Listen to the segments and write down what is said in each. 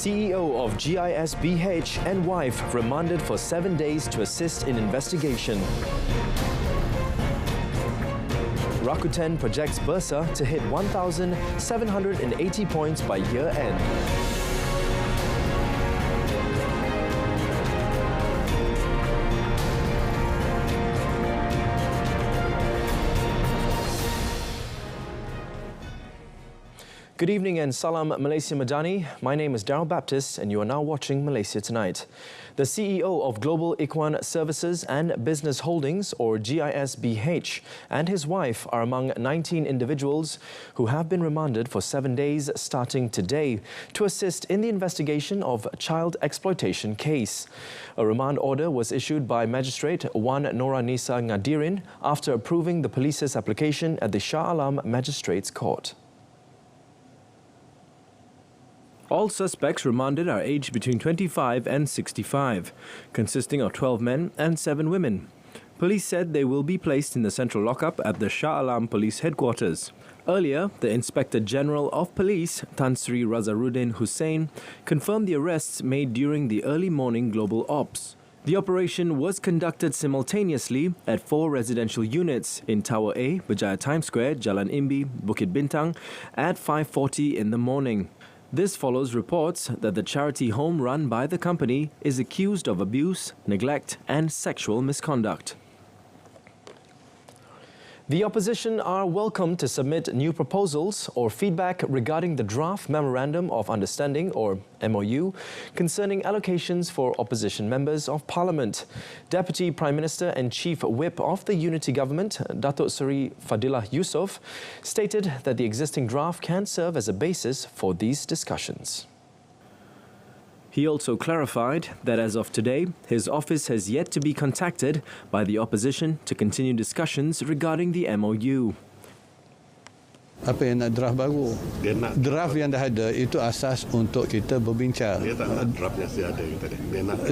CEO of GISBH and wife remanded for 7 days to assist in investigation. Rakuten projects Bursa to hit 1,780 points by year end. Good evening and salam Malaysia Madani. My name is Daryl Baptist and you are now watching Malaysia Tonight. The CEO of Global Ikhwan Services and Business Holdings, or GISBH, and his wife are among 19 individuals who have been remanded for 7 days starting today to assist in the investigation of child exploitation case. A remand order was issued by Magistrate Wan Noranisa Ngadirin after approving the police's application at the Shah Alam Magistrates Court. All suspects remanded are aged between 25 and 65, consisting of 12 men and 7 women. Police said they will be placed in the central lockup at the Shah Alam Police Headquarters. Earlier, the Inspector General of Police, Tan Sri Razaruddin Hussain, confirmed the arrests made during the early morning global ops. The operation was conducted simultaneously at 4 residential units in Tower A, Berjaya Times Square, Jalan Imbi, Bukit Bintang at 5:40 in the morning. This follows reports that the charity home run by the company is accused of abuse, neglect and sexual misconduct. The opposition are welcome to submit new proposals or feedback regarding the draft Memorandum of Understanding, or MOU, concerning allocations for opposition members of Parliament. Deputy Prime Minister and Chief Whip of the Unity Government, Datuk Seri Fadilah Yusof, stated that the existing draft can serve as a basis for these discussions. He also clarified that as of today, his office has yet to be contacted by the opposition to continue discussions regarding the MOU. Apa yang nak draft baru? Draft yang dah ada itu asas untuk kita berbincang. Dia tak nak draft yang ada tadi.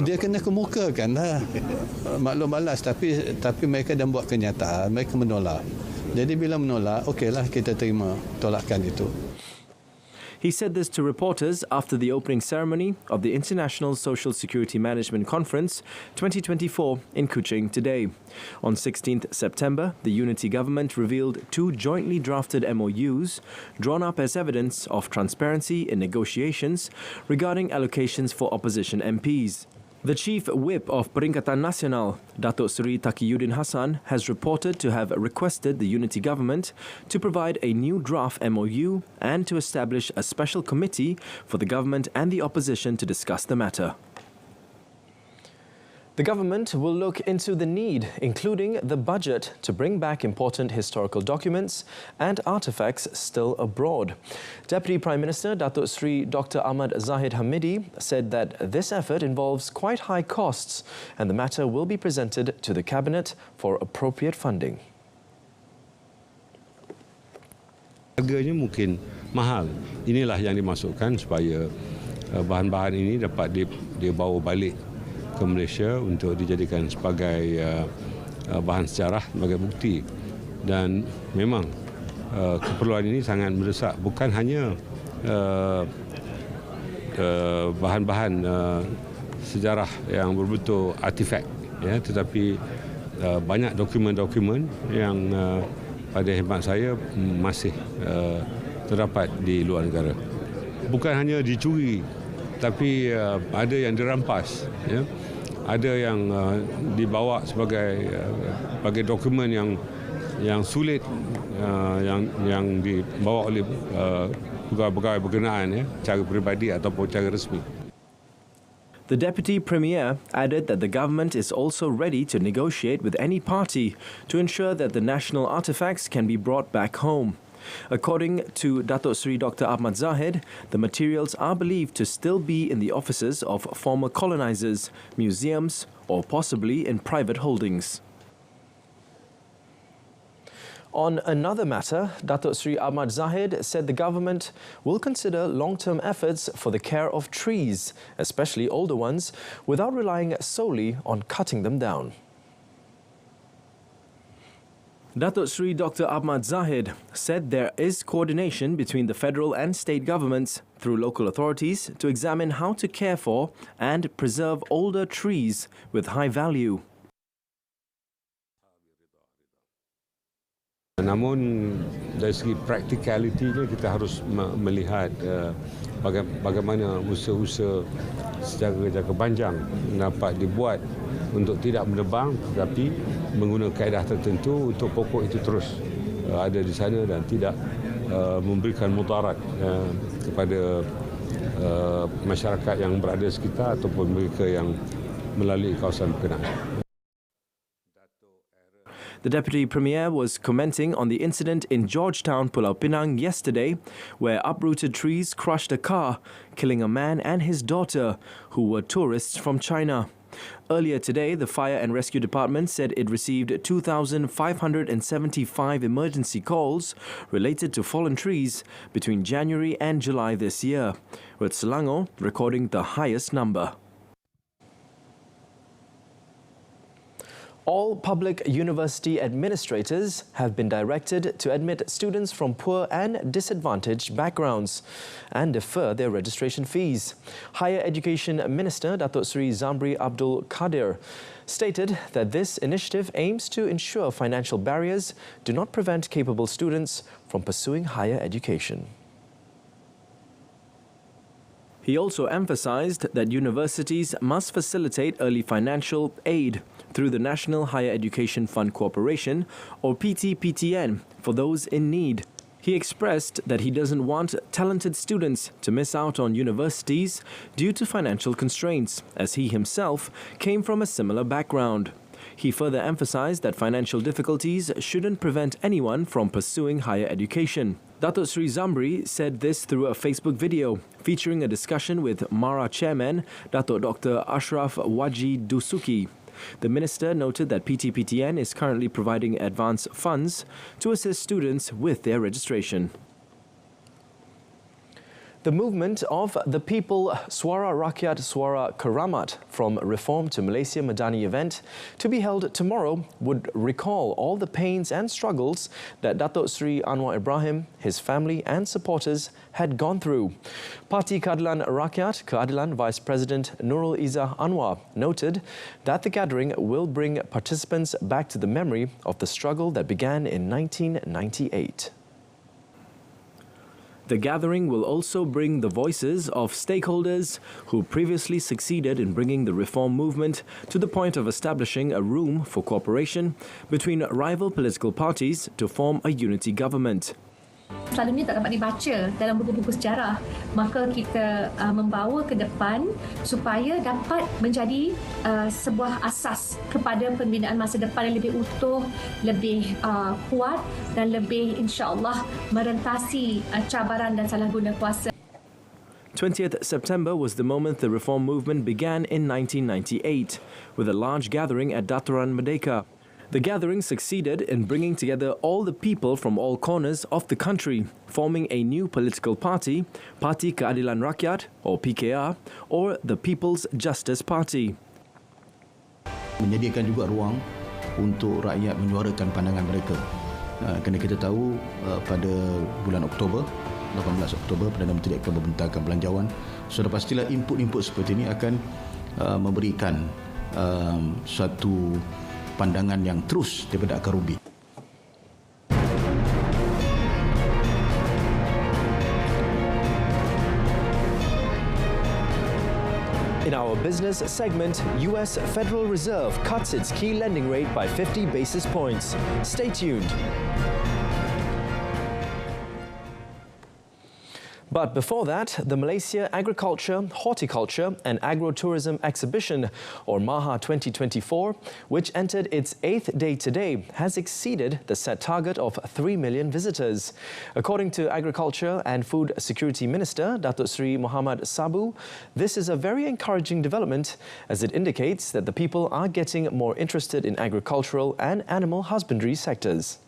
Dia kena kemukakan lah. Maklum balas tapi mereka dah buat kenyataan, mereka menolak. Jadi bila menolak, okeylah kita terima tolakan itu. He said this to reporters after the opening ceremony of the International Social Security Management Conference 2024 in Kuching today. On 16th September, the Unity Government revealed 2 jointly drafted MOUs drawn up as evidence of transparency in negotiations regarding allocations for opposition MPs. The Chief Whip of Peringkatan Nasional, Datuk Seri Taqiyuddin Hassan, has reported to have requested the Unity Government to provide a new draft MOU and to establish a special committee for the government and the opposition to discuss the matter. The government will look into the need, including the budget, to bring back important historical documents and artefacts still abroad. Deputy Prime Minister Datuk Sri Dr. Ahmad Zahid Hamidi said that this effort involves quite high costs and the matter will be presented to the Cabinet for appropriate funding. Harganya mungkin mahal. Inilah yang dimasukkan supaya bahan-bahan ini dapat dibawa balik ke Malaysia untuk dijadikan sebagai bahan sejarah, sebagai bukti. Dan memang keperluan ini sangat mendesak, bukan hanya bahan-bahan sejarah yang berbentuk artifak, ya, tetapi banyak dokumen-dokumen yang pada khidmat saya masih terdapat di luar negara. Bukan hanya dicuri, tapi ada yang dirampas, ya. Ada yang dibawa sebagai dokumen yang sulit, yang dibawa oleh pegawai berkenaan, ya, cara peribadi ataupun cara resmi. The Deputy Premier added that the government is also ready to negotiate with any party to ensure that the national artefacts can be brought back home. According to Datuk Seri Dr. Ahmad Zahid, the materials are believed to still be in the offices of former colonizers, museums, or possibly in private holdings. On another matter, Datuk Seri Ahmad Zahid said the government will consider long-term efforts for the care of trees, especially older ones, without relying solely on cutting them down. Datuk Sri Dr. Ahmad Zahid said there is coordination between the federal and state governments through local authorities to examine how to care for and preserve older trees with high value. Namun dari segi practicality-nya kita harus melihat bagaimana usaha-usaha secara jangka panjang dapat dibuat untuk tidak menebang tetapi menggunakan kaedah tertentu untuk pokok itu terus ada di sana dan tidak memberikan mudarat kepada masyarakat yang berada di sekitar ataupun mereka yang melalui kawasan berkenaan. The Deputy Premier was commenting on the incident in Georgetown, Pulau Pinang yesterday, where uprooted trees crushed a car, killing a man and his daughter, who were tourists from China. Earlier today, the Fire and Rescue Department said it received 2,575 emergency calls related to fallen trees between January and July this year, with Selangor recording the highest number. All public university administrators have been directed to admit students from poor and disadvantaged backgrounds and defer their registration fees. Higher Education Minister Datuk Seri Zamri Abdul Kadir stated that this initiative aims to ensure financial barriers do not prevent capable students from pursuing higher education. He also emphasized that universities must facilitate early financial aid through the National Higher Education Fund Corporation, or PTPTN, for those in need. He expressed that he doesn't want talented students to miss out on universities due to financial constraints, as he himself came from a similar background. He further emphasized that financial difficulties shouldn't prevent anyone from pursuing higher education. Datuk Sri Zamri said this through a Facebook video featuring a discussion with MARA chairman Datuk Dr. Ashraf Waji Dusuki. The minister noted that PTPTN is currently providing advance funds to assist students with their registration. The movement of the People Suara Rakyat Suara Keramat from Reform to Malaysia Madani event to be held tomorrow would recall all the pains and struggles that Datuk Sri Anwar Ibrahim, his family and supporters had gone through. Parti Keadilan Rakyat Keadilan Vice President Nurul Izzah Anwar noted that the gathering will bring participants back to the memory of the struggle that began in 1998. The gathering will also bring the voices of stakeholders who previously succeeded in bringing the reform movement to the point of establishing a room for cooperation between rival political parties to form a unity government. Selalunya tak dapat dibaca dalam buku-buku sejarah, maka kita membawa ke depan supaya dapat menjadi sebuah asas kepada pembinaan masa depan yang lebih utuh, lebih kuat dan lebih insya-Allah merentasi cabaran dan salah guna kuasa. 20th September was the moment the reform movement began in 1998 with a large gathering at Dataran Merdeka. The gathering succeeded in bringing together all the people from all corners of the country, forming a new political party, Parti Keadilan Rakyat, or PKR, or the People's Justice Party. Menyediakan juga ruang untuk rakyat menyuarakan pandangan mereka. Kerana kita tahu pada bulan Oktober, 18 Oktober, Perdana Menteri akan membentangkan belanjawan. Sudah pastilah input-input seperti ini akan memberikan suatu pandangan yang terus daripada akar umbi. In our business segment, US Federal Reserve cuts its key lending rate by 50 basis points. Stay tuned. But before that, the Malaysia Agriculture, Horticulture and Agro-Tourism Exhibition, or MAHA 2024, which entered its 8th day today, has exceeded the set target of 3 million visitors. According to Agriculture and Food Security Minister Datuk Seri Muhammad Sabu, this is a very encouraging development as it indicates that the people are getting more interested in agricultural and animal husbandry sectors.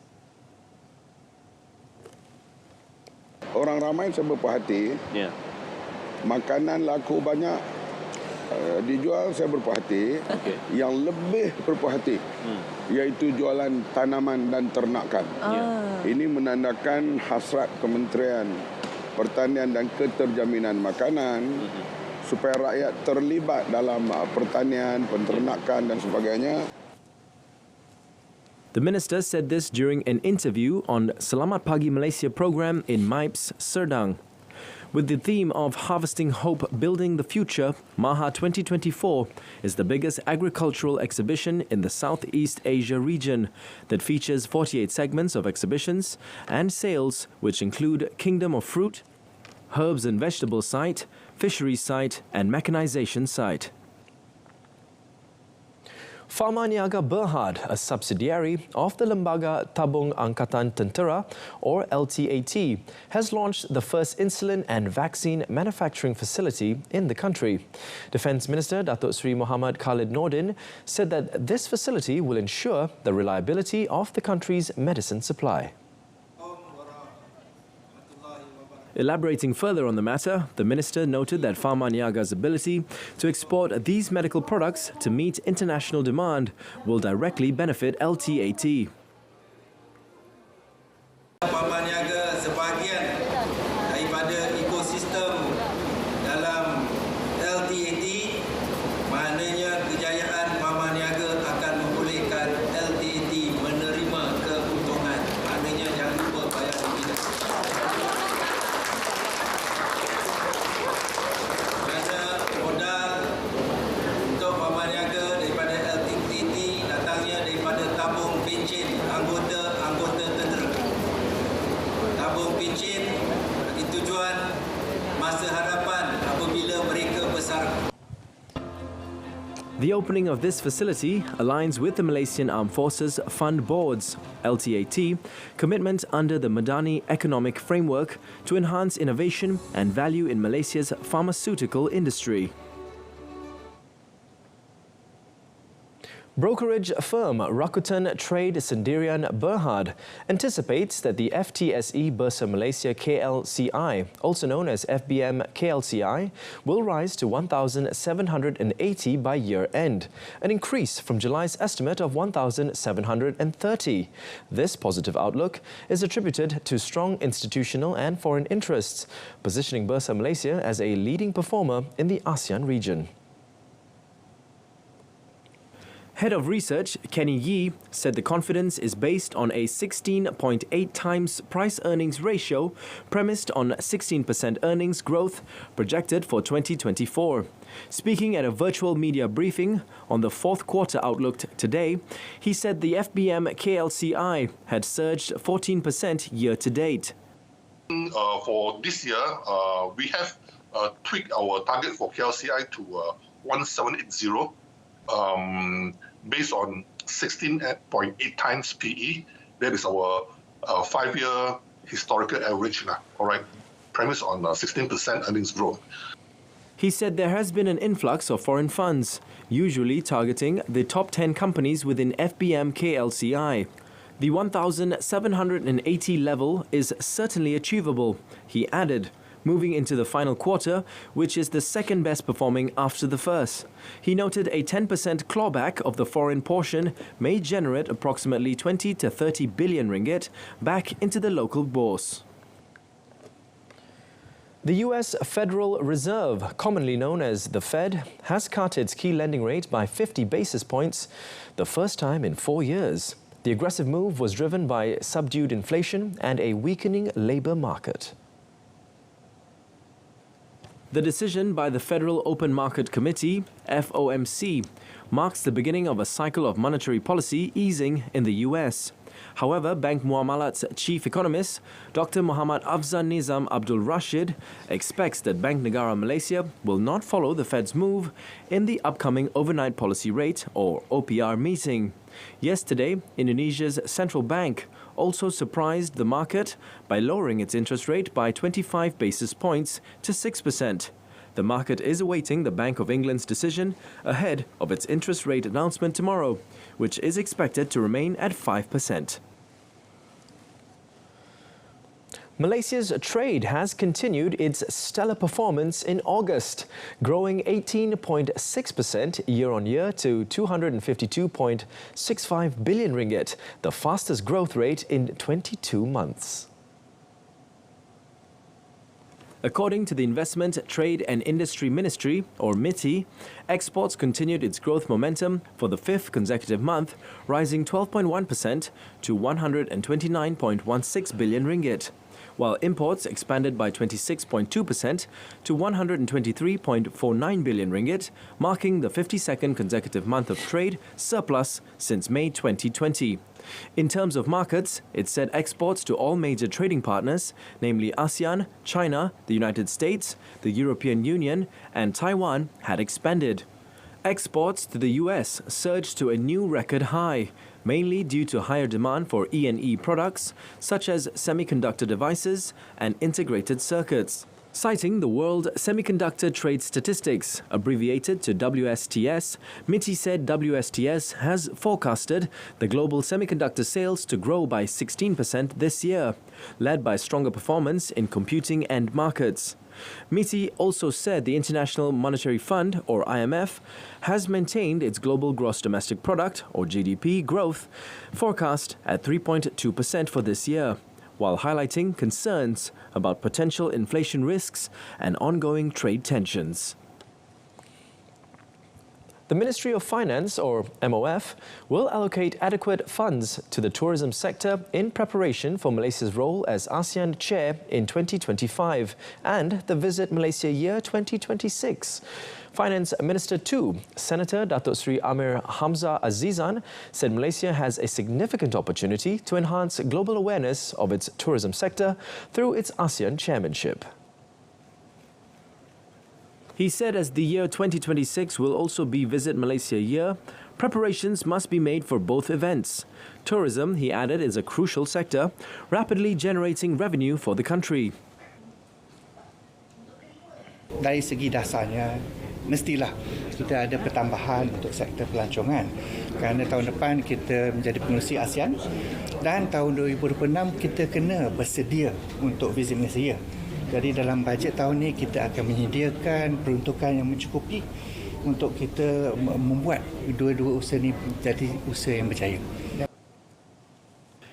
Orang ramai saya berpuas hati. Makanan laku banyak, Dijual saya berpuas hati. Yang lebih berpuas hati iaitu jualan tanaman dan ternakan. Ini menandakan hasrat Kementerian Pertanian dan Keterjaminan Makanan supaya rakyat terlibat dalam pertanian, penternakan dan sebagainya. The minister said this during an interview on Selamat Pagi Malaysia program in MIPS, Serdang. With the theme of Harvesting Hope, Building the Future, Maha 2024 is the biggest agricultural exhibition in the Southeast Asia region that features 48 segments of exhibitions and sales, which include Kingdom of Fruit, Herbs and Vegetable Site, Fisheries Site and Mechanization Site. Pharma Niaga Berhad, a subsidiary of the Lembaga Tabung Angkatan Tentera, or LTAT, has launched the first insulin and vaccine manufacturing facility in the country. Defence Minister Datuk Seri Muhammad Khalid Nordin said that this facility will ensure the reliability of the country's medicine supply. Elaborating further on the matter, the minister noted that Pharma Niaga's ability to export these medical products to meet international demand will directly benefit LTAT. Pharma Niaga sebahagian daripada ekosistem dalam LTAT, maknanya kejayaan Pharma Niaga akan membolehkan LTAT menerima keuntungan. Maknanya jangan lupa bayar dividen. The opening of this facility aligns with the Malaysian Armed Forces Fund Board's LTAT commitment under the Madani Economic Framework to enhance innovation and value in Malaysia's pharmaceutical industry. Brokerage firm Rakuten Trade Sendirian Berhad anticipates that the FTSE Bursa Malaysia KLCI, also known as FBM KLCI, will rise to 1,780 by year-end, an increase from July's estimate of 1,730. This positive outlook is attributed to strong institutional and foreign interests, positioning Bursa Malaysia as a leading performer in the ASEAN region. Head of Research Kenny Yee said the confidence is based on a 16.8 times price-earnings ratio premised on 16% earnings growth projected for 2024. Speaking at a virtual media briefing on the fourth quarter outlook today, he said the FBM KLCI had surged 14% year-to-date. For this year, we have tweaked our target for KLCI to 1780. Based on 16.8 times PE, that is our 5-year historical average, all right, premise on 16% earnings growth. He said there has been an influx of foreign funds, usually targeting the top 10 companies within FBM KLCI. The 1,780 level is certainly achievable, he added, moving into the final quarter, which is the second best performing after the first. He noted a 10% clawback of the foreign portion may generate approximately 20 to 30 billion ringgit back into the local bourse. The US Federal Reserve, commonly known as the Fed, has cut its key lending rate by 50 basis points, the first time in 4 years. The aggressive move was driven by subdued inflation and a weakening labour market. The decision by the Federal Open Market Committee, FOMC, marks the beginning of a cycle of monetary policy easing in the US. However, Bank Muamalat's chief economist, Dr. Muhammad Afzan Nizam Abdul Rashid, expects that Bank Negara Malaysia will not follow the Fed's move in the upcoming Overnight Policy Rate, or OPR, meeting. Yesterday, Indonesia's central bank also surprised the market by lowering its interest rate by 25 basis points to 6%. The market is awaiting the Bank of England's decision ahead of its interest rate announcement tomorrow, which is expected to remain at 5%. Malaysia's trade has continued its stellar performance in August, growing 18.6% year-on-year to 252.65 billion ringgit, the fastest growth rate in 22 months. According to the Investment, Trade and Industry Ministry, or MITI, exports continued its growth momentum for the fifth consecutive month, rising 12.1% to 129.16 billion ringgit, while imports expanded by 26.2% to 123.49 billion ringgit, marking the 52nd consecutive month of trade surplus since May 2020. In terms of markets, it said exports to all major trading partners, namely ASEAN, China, the United States, the European Union, and Taiwan, had expanded. Exports to the US surged to a new record high, mainly due to higher demand for E&E products such as semiconductor devices and integrated circuits. Citing the World Semiconductor Trade Statistics, abbreviated to WSTS, MITI said WSTS has forecasted the global semiconductor sales to grow by 16% this year, led by stronger performance in computing end markets. MITI also said the International Monetary Fund, or IMF, has maintained its global gross domestic product, or GDP, growth forecast at 3.2% for this year, while highlighting concerns about potential inflation risks and ongoing trade tensions. The Ministry of Finance, or MOF, will allocate adequate funds to the tourism sector in preparation for Malaysia's role as ASEAN Chair in 2025 and the Visit Malaysia Year 2026. Finance Minister 2, Senator Datuk Seri Amir Hamzah Azizan, said Malaysia has a significant opportunity to enhance global awareness of its tourism sector through its ASEAN chairmanship. He said as the year 2026 will also be Visit Malaysia Year, preparations must be made for both events. Tourism, he added, is a crucial sector, rapidly generating revenue for the country. Dari segi dasarnya, mestilah kita ada pertambahan untuk sektor pelancongan. Kerana tahun depan kita menjadi pengerusi ASEAN dan tahun 2026 kita kena bersedia untuk Visit Malaysia Year. Jadi dalam bajet tahun ini kita akan menyediakan peruntukan yang mencukupi untuk kita membuat dua-dua usaha ini menjadi usaha yang berjaya.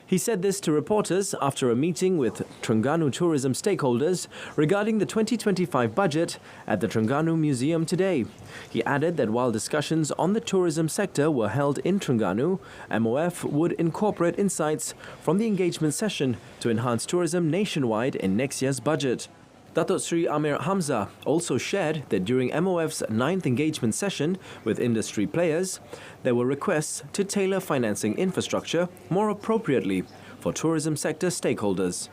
He said this to reporters after a meeting with Terengganu tourism stakeholders regarding the 2025 budget at the Terengganu Museum today. He added that while discussions on the tourism sector were held in Terengganu, MOF would incorporate insights from the engagement session to enhance tourism nationwide in next year's budget. Datuk Seri Amir Hamzah also shared that during MOF's 9th engagement session with industry players, there were requests to tailor financing infrastructure more appropriately for tourism sector stakeholders.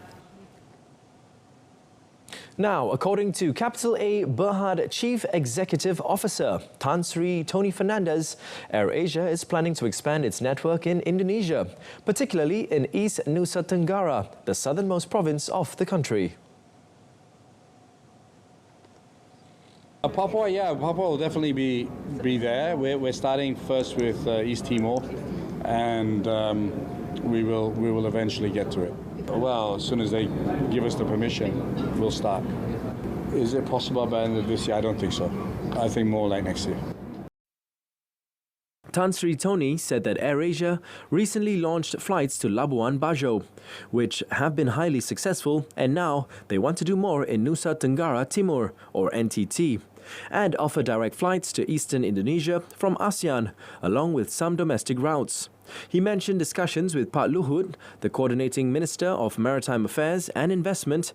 Now, according to Capital A Berhad Chief Executive Officer Tan Sri Tony Fernandez, AirAsia is planning to expand its network in Indonesia, particularly in East Nusa Tenggara, the southernmost province of the country. Papua will definitely be there. We're starting first with East Timor, and we will eventually get to it. Well, as soon as they give us the permission, we'll start. Is it possible by the end of this year? I don't think so. I think more like next year. Tan Sri Tony said that AirAsia recently launched flights to Labuan Bajo, which have been highly successful, and now they want to do more in Nusa Tenggara Timur, or NTT, and offer direct flights to eastern Indonesia from ASEAN, along with some domestic routes. He mentioned discussions with Pak Luhut, the Coordinating Minister of Maritime Affairs and Investment,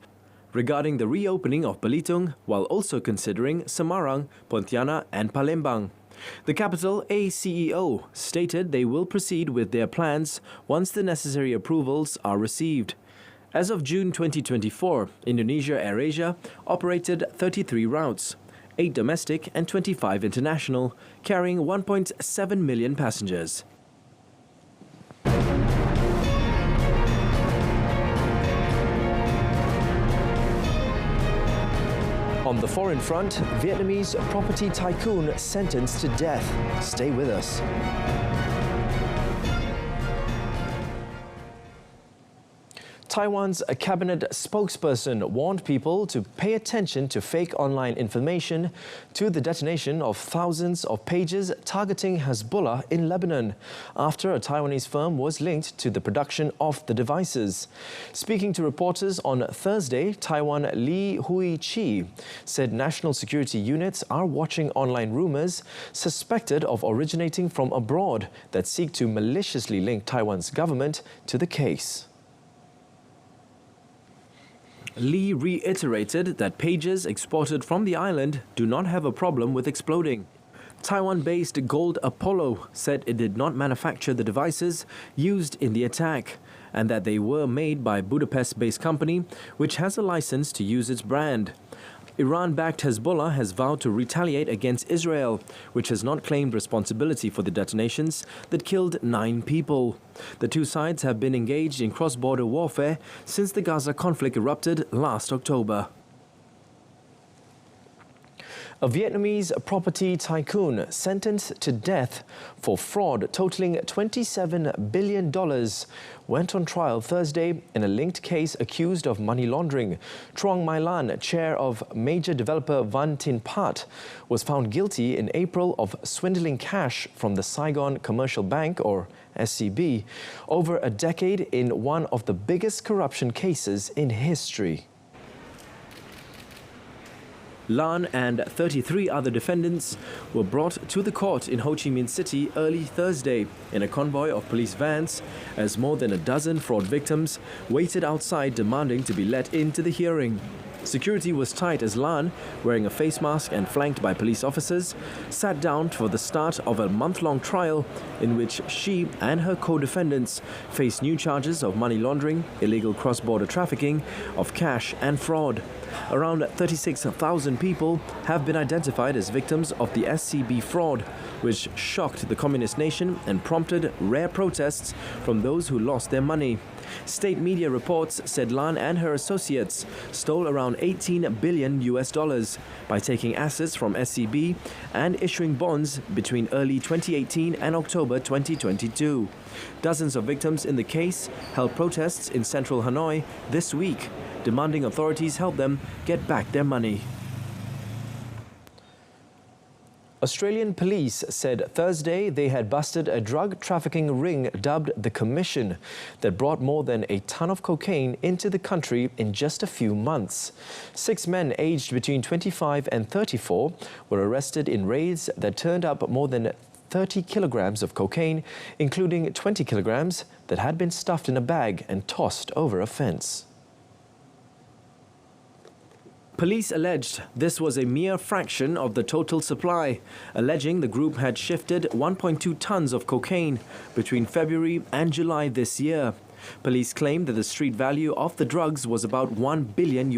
regarding the reopening of Belitung, while also considering Semarang, Pontianak and Palembang. The Capital A CEO stated they will proceed with their plans once the necessary approvals are received. As of June 2024, Indonesia AirAsia operated 33 routes, 8 domestic and 25 international, carrying 1.7 million passengers. On the foreign front, Vietnamese property tycoon sentenced to death. Stay with us. Taiwan's cabinet spokesperson warned people to pay attention to fake online information to the detonation of thousands of pages targeting Hezbollah in Lebanon after a Taiwanese firm was linked to the production of the devices. Speaking to reporters on Thursday, Taiwan Li Hui-chi said national security units are watching online rumors suspected of originating from abroad that seek to maliciously link Taiwan's government to the case. Li reiterated that pages exported from the island do not have a problem with exploding. Taiwan-based Gold Apollo said it did not manufacture the devices used in the attack and that they were made by a Budapest-based company which has a license to use its brand. Iran-backed Hezbollah has vowed to retaliate against Israel, which has not claimed responsibility for the detonations that killed 9 people. The two sides have been engaged in cross-border warfare since the Gaza conflict erupted last October. A Vietnamese property tycoon sentenced to death for fraud totaling $27 billion went on trial Thursday in a linked case accused of money laundering. Truong Mai Lan, chair of major developer Van Tin Pat, was found guilty in April of swindling cash from the Saigon Commercial Bank, or SCB, over a decade in one of the biggest corruption cases in history. Lan and 33 other defendants were brought to the court in Ho Chi Minh City early Thursday in a convoy of police vans as more than a dozen fraud victims waited outside demanding to be let into the hearing. Security was tight as Lan, wearing a face mask and flanked by police officers, sat down for the start of a month-long trial in which she and her co-defendants face new charges of money laundering, illegal cross-border trafficking of cash and fraud. Around 36,000 people have been identified as victims of the SCB fraud, which shocked the communist nation and prompted rare protests from those who lost their money. State media reports said Lan and her associates stole around $18 billion by taking assets from SCB and issuing bonds between early 2018 and October 2022. Dozens of victims in the case held protests in central Hanoi this week, demanding authorities help them get back their money. Australian police said Thursday they had busted a drug trafficking ring dubbed the Commission that brought more than a ton of cocaine into the country in just a few months. 6 men aged between 25 and 34 were arrested in raids that turned up more than 30 kilograms of cocaine, including 20 kilograms that had been stuffed in a bag and tossed over a fence. Police alleged this was a mere fraction of the total supply, alleging the group had shifted 1.2 tons of cocaine between February and July this year. Police claimed that the street value of the drugs was about $1 billion.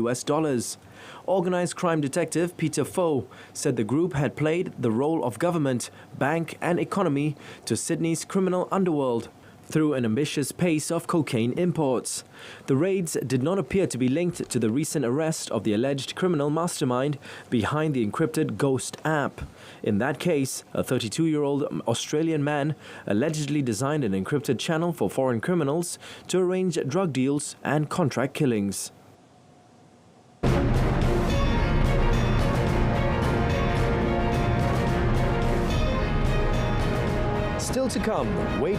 Organised crime detective Peter Foh said the group had played the role of government, bank and economy to Sydney's criminal underworld through an ambitious pace of cocaine imports. The raids did not appear to be linked to the recent arrest of the alleged criminal mastermind behind the encrypted Ghost app. In that case, a 32-year-old Australian man allegedly designed an encrypted channel for foreign criminals to arrange drug deals and contract killings. Still to come,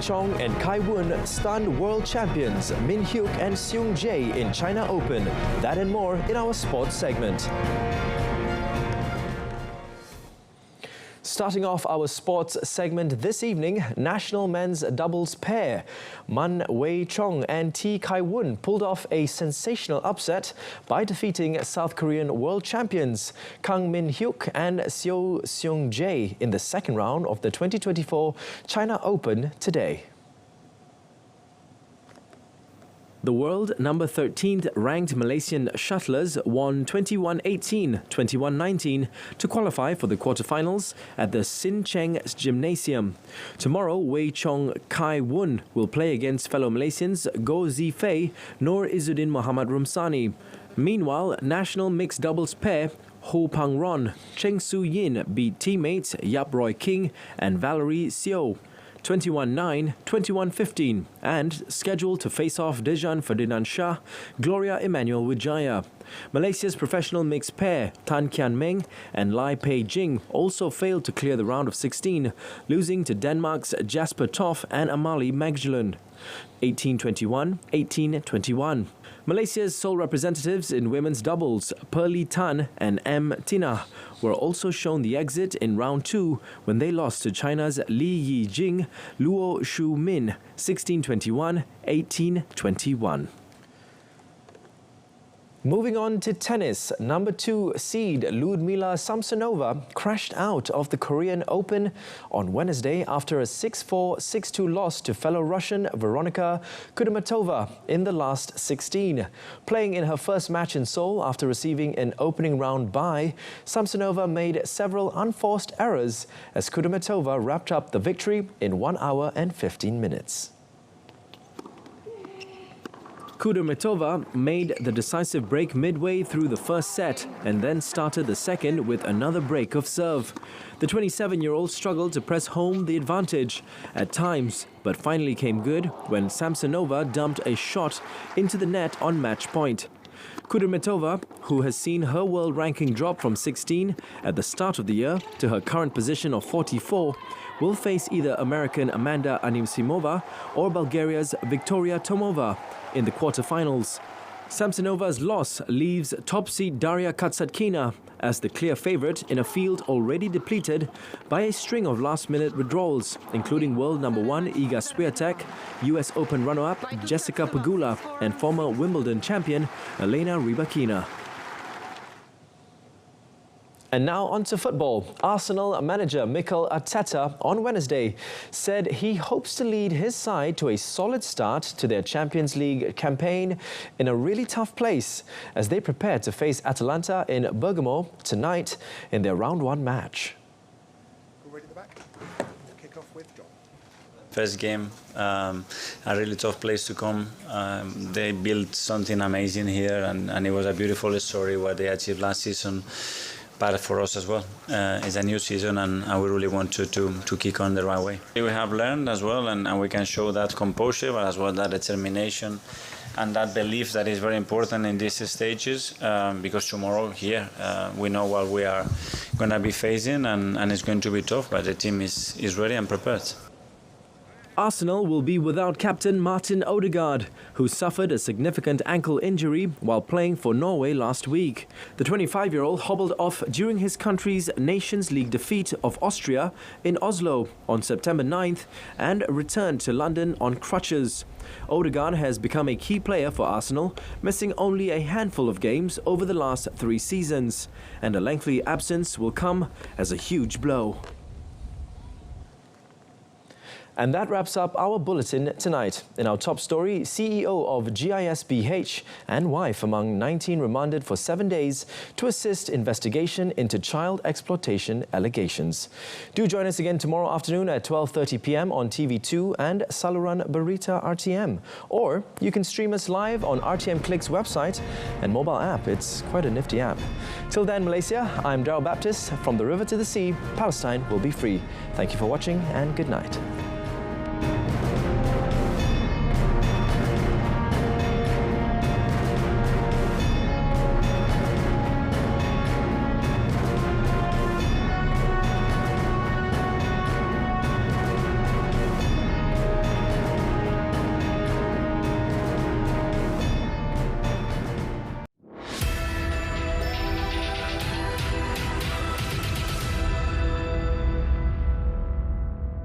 Chong and Kaiun stunned world champions Min Hyuk and Seung Jae in China Open. That and more in our sports segment. Starting off our sports segment this evening, national men's doubles pair Man Wei Chong and T Kaiun pulled off a sensational upset by defeating South Korean world champions Kang Min Hyuk and Seo Seung Jae in the second round of the 2024 China Open today. The world number 13th ranked Malaysian shuttlers won 21-18, 21-19 to qualify for the quarterfinals at the Sin Cheng Gymnasium. Tomorrow, Wei Chong Kaiun will play against fellow Malaysians Goh Zifei, Noor Izzuddin Muhammad Rumsani. Meanwhile, national mixed doubles pair Ho Pang Ron, Cheng Su Yin beat teammates Yap Roy King and Valerie Seo. 21-9, 21-15, and scheduled to face off Dejan Ferdinand Shah, Gloria Emmanuel Wijaya. Malaysia's professional mixed pair, Tan Kian Meng and Lai Pei Jing, also failed to clear the round of 16, losing to Denmark's Jasper Toff and Amalie Magdalene. 18-21, 18-21. Malaysia's sole representatives in women's doubles, Pearly Tan and M. Tina, were also shown the exit in round 2 when they lost to China's Li Yijing, Luo Shu Min, 16-21, 18-21. Moving on to tennis, number 2 seed Ludmila Samsonova crashed out of the Korean Open on Wednesday after a 6-4, 6-2 loss to fellow Russian Veronika Kudermetova in the last 16. Playing in her first match in Seoul after receiving an opening round bye, Samsonova made several unforced errors as Kudermetova wrapped up the victory in 1 hour and 15 minutes. Kudermetova made the decisive break midway through the first set and then started the second with another break of serve. The 27-year-old struggled to press home the advantage at times, but finally came good when Samsonova dumped a shot into the net on match point. Kudermetova, who has seen her world ranking drop from 16 at the start of the year to her current position of 44, will face either American Amanda Anisimova or Bulgaria's Victoria Tomova in the quarterfinals. Samsonova's loss leaves top seed Daria Katsatkina as the clear favourite in a field already depleted by a string of last-minute withdrawals, including world number 1 Iga Swiatek, US Open runner-up Jessica Pegula and former Wimbledon champion Elena Rybakina. And now on to football. Arsenal manager Mikel Arteta on Wednesday said he hopes to lead his side to a solid start to their Champions League campaign in a really tough place as they prepare to face Atalanta in Bergamo tonight in their round 1 match. First game, a really tough place to come. They built something amazing here and it was a beautiful story what they achieved last season. But for us as well, it's a new season and we really want to kick on the right way. We have learned as well and we can show that composure, but as well that determination and that belief that is very important in these stages because tomorrow here we know what we are going to be facing and it's going to be tough, but the team is ready and prepared. Arsenal will be without captain Martin Odegaard, who suffered a significant ankle injury while playing for Norway last week. The 25-year-old hobbled off during his country's Nations League defeat of Austria in Oslo on September 9th and returned to London on crutches. Odegaard has become a key player for Arsenal, missing only a handful of games over the last 3 seasons, and a lengthy absence will come as a huge blow. And that wraps up our bulletin tonight. In our top story, CEO of GISBH and wife among 19 remanded for 7 days to assist investigation into child exploitation allegations. Do join us again tomorrow afternoon at 12:30 p.m. on TV2 and Saluran Berita RTM. Or you can stream us live on RTM Click's website and mobile app. It's quite a nifty app. Till then, Malaysia, I'm Daryl Baptist. From the river to the sea, Palestine will be free. Thank you for watching and good night.